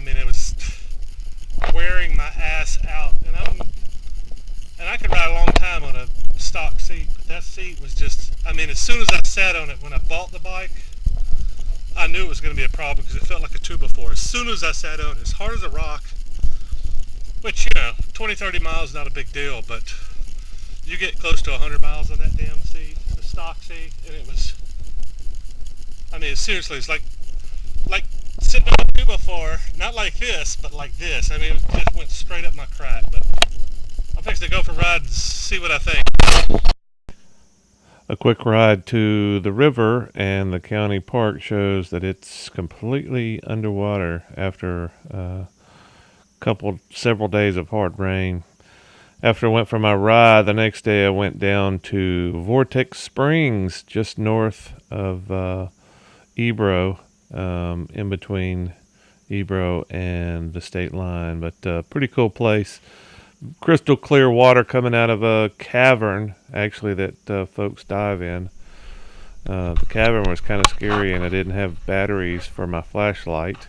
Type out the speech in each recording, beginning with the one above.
mean, it was wearing my ass out, and I could ride a long time on a stock seat, but that seat was just, I mean, as soon as I sat on it when I bought the bike, I knew it was going to be a problem because it felt like a 2x4. As soon as I sat on it, as hard as a rock, which, 20, 30 miles is not a big deal, but you get close to 100 miles on that damn seat, the stock seat, and it was, I mean, seriously, it's like sitting on a 2x4, not like this, but like this. I mean, it just went straight up my crack, but I'm fixing to go for a ride and see what I think. A quick ride to the river and the county park shows that it's completely underwater after several days of hard rain. After I went for my ride, the next day I went down to Vortex Springs, just north of Ebro, in between Ebro and the state line. But pretty cool place. Crystal clear water coming out of a cavern, actually, that folks dive in. The cavern was kind of scary, and I didn't have batteries for my flashlight,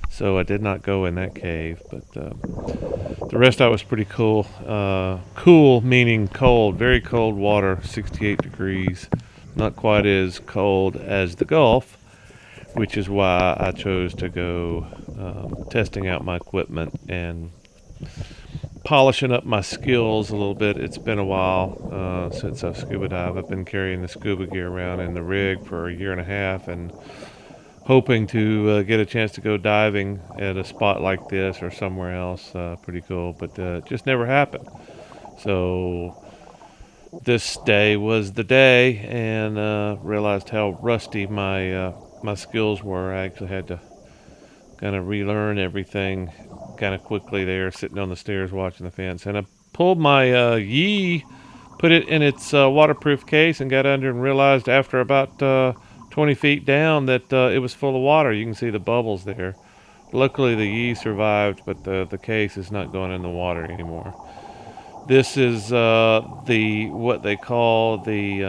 so I did not go in that cave. But the rest of it was pretty cool. Cool meaning cold, very cold water, 68 degrees. Not quite as cold as the Gulf, which is why I chose to go testing out my equipment and polishing up my skills a little bit. It's been a while since I've scuba dived. I've been carrying the scuba gear around in the rig for a year and a half and hoping to get a chance to go diving at a spot like this or somewhere else. Pretty cool, but it just never happened. So this day was the day, and realized how rusty my skills were. I actually had to kind of relearn everything kind of quickly there, sitting on the stairs watching the fence. And I pulled my Yee, put it in its waterproof case, and got under and realized after about 20 feet down that it was full of water. You can see the bubbles there. Luckily the Yee survived, but the case is not going in the water anymore. This is what they call the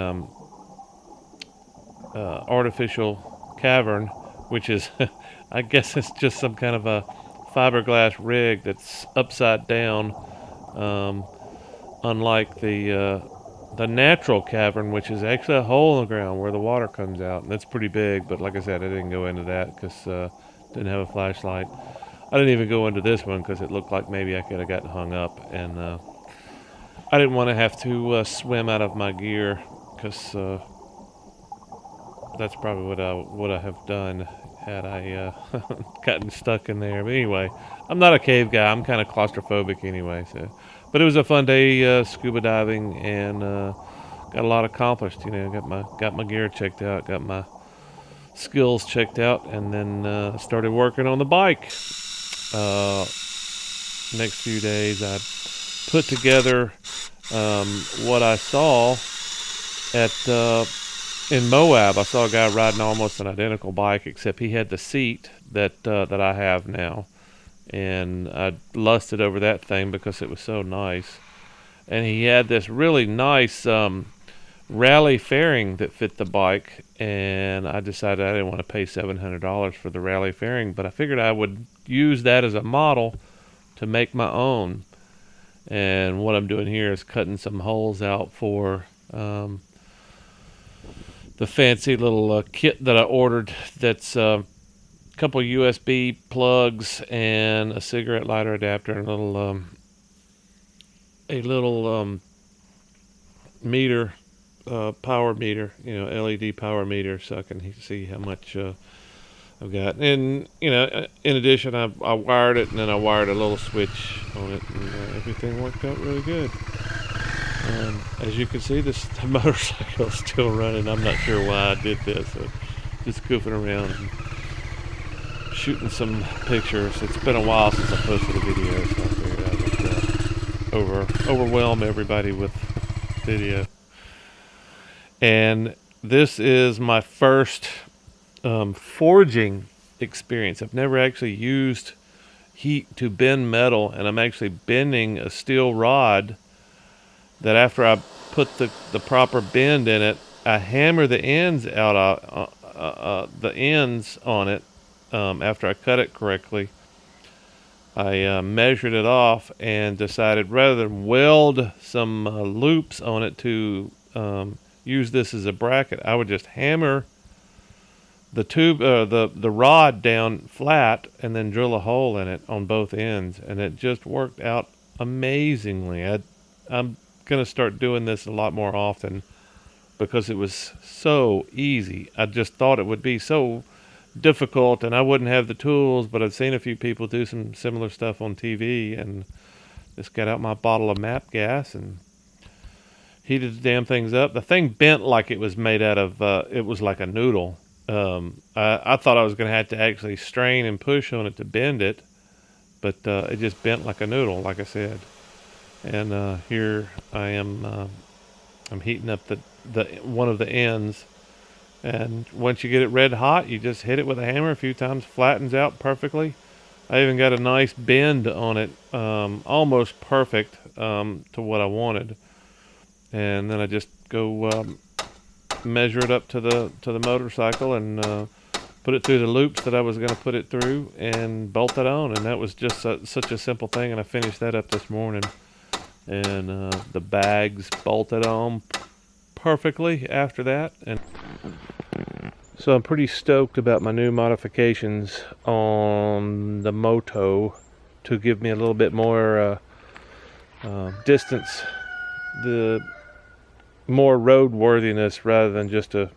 artificial cavern, which is I guess it's just some kind of a fiberglass rig that's upside down, unlike the natural cavern, which is actually a hole in the ground where the water comes out, and that's pretty big. But like I said, I didn't go into that because didn't have a flashlight. I didn't even go into this one because it looked like maybe I could have gotten hung up, and I didn't want to have to swim out of my gear because that's probably what I would have done had I gotten stuck in there. But anyway, I'm not a cave guy. I'm kind of claustrophobic anyway. So, but it was a fun day scuba diving, and got a lot accomplished. Got my gear checked out, got my skills checked out, and then started working on the bike. Next few days, I put together what I saw in Moab. I saw a guy riding almost an identical bike, except he had the seat that I have now, and I lusted over that thing because it was so nice. And he had this really nice rally fairing that fit the bike, and I decided I didn't want to pay $700 for the rally fairing, but I figured I would use that as a model to make my own. And what I'm doing here is cutting some holes out for the fancy little kit that I ordered. That's a couple USB plugs and a cigarette lighter adapter and a little meter, power meter, LED power meter, so I can see how much I've got. And in addition, I wired it, and then I wired a little switch on it, and everything worked out really good. As you can see, the motorcycle is still running. I'm not sure why I did this. Just goofing around and shooting some pictures. It's been a while since I posted a video, so I figured I would overwhelm everybody with video. And this is my first forging experience. I've never actually used heat to bend metal, and I'm actually bending a steel rod that after I put the proper bend in it, I hammer the ends out, the ends on it after I cut it correctly, I measured it off and decided rather than weld some loops on it to use this as a bracket, I would just hammer the tube, the rod down flat, and then drill a hole in it on both ends, and it just worked out amazingly. I'm gonna start doing this a lot more often because it was so easy. I just thought it would be so difficult and I wouldn't have the tools, but I've seen a few people do some similar stuff on TV, and just got out my bottle of MAP gas and heated the damn things up. The thing bent like it was made out of, it was like a noodle. I thought I was going to have to actually strain and push on it to bend it, but it just bent like a noodle, like I said. And here I am, I'm heating up the one of the ends, and once you get it red hot, you just hit it with a hammer a few times, flattens out perfectly. I even got a nice bend on it, almost perfect to what I wanted. And then I just go measure it up to the motorcycle and put it through the loops that I was going to put it through and bolt it on. And that was just such a simple thing. And I finished that up this morning. And the bags bolted on perfectly after that. And so I'm pretty stoked about my new modifications on the Moto to give me a little bit more distance, the more roadworthiness rather than just a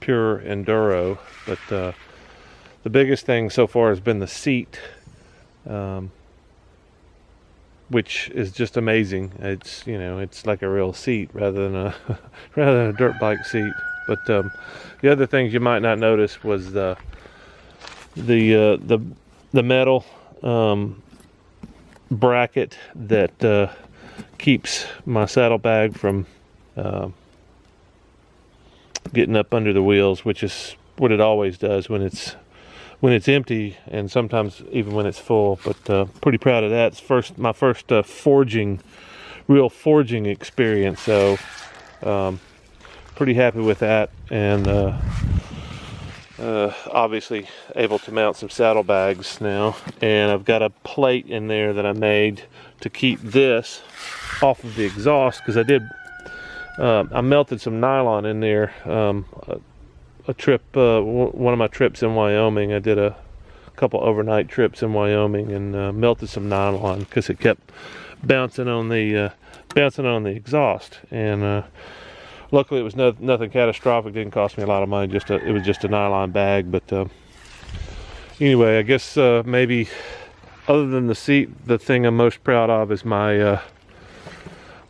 pure enduro. But the biggest thing so far has been the seat, which is just amazing. It's, you know, it's like a real seat rather than a rather than a dirt bike seat. But the other things you might not notice was the metal bracket that keeps my saddlebag from getting up under the wheels, which is what it always does when it's empty, and sometimes even when it's full. But pretty proud of that. It's my first real forging experience. So pretty happy with that, and obviously able to mount some saddlebags now. And I've got a plate in there that I made to keep this off of the exhaust, because I melted some nylon in there. A trip, one of my trips in Wyoming, I did a couple overnight trips in Wyoming, and melted some nylon because it kept bouncing on the exhaust. And luckily it was nothing catastrophic. Didn't cost me a lot of money. It was just a nylon bag. But anyway, I guess maybe other than the seat, the thing I'm most proud of is my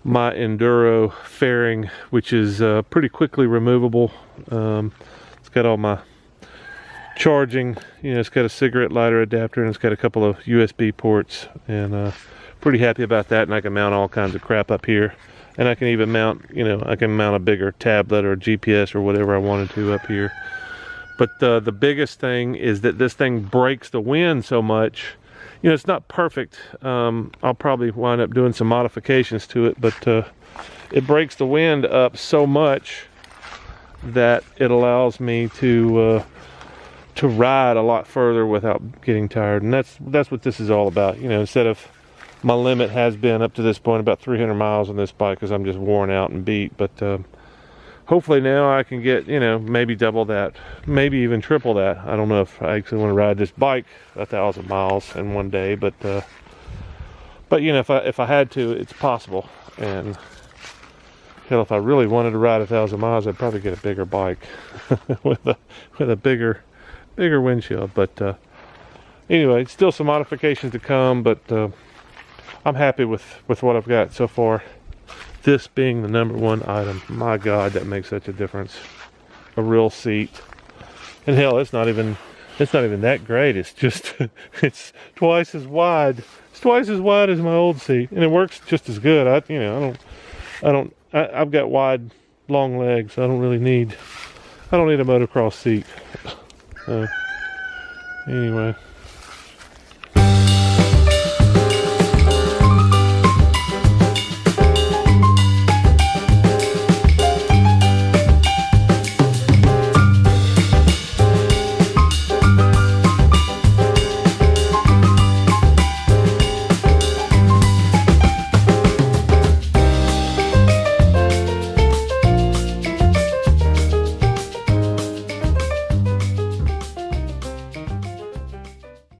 my enduro fairing, which is pretty quickly removable. It's got all my charging, you know, it's got a cigarette lighter adapter, and it's got a couple of USB ports, and pretty happy about that. And I can mount all kinds of crap up here, and I can even mount, you know, I can mount a bigger tablet or GPS or whatever I wanted to up here. But the biggest thing is that this thing breaks the wind so much. You know, it's not perfect. I'll probably wind up doing some modifications to it, but it breaks the wind up so much that it allows me to ride a lot further without getting tired. And that's what this is all about. You know, instead of, my limit has been up to this point about 300 miles on this bike because I'm just worn out and beat. But hopefully now I can get, you know, maybe double that, maybe even triple that. I don't know if I actually want to ride this bike 1,000 miles in one day, but you know, if I had to, it's possible. And hell, if I really wanted to ride 1,000 miles, I'd probably get a bigger bike with a bigger windshield. But anyway, still some modifications to come, but I'm happy with what I've got so far. This being the number one item. My God, that makes such a difference. A real seat. And hell, it's not even that great. It's just it's twice as wide. It's twice as wide as my old seat, and it works just as good. I've got wide, long legs. I don't need a motocross seat. Anyway.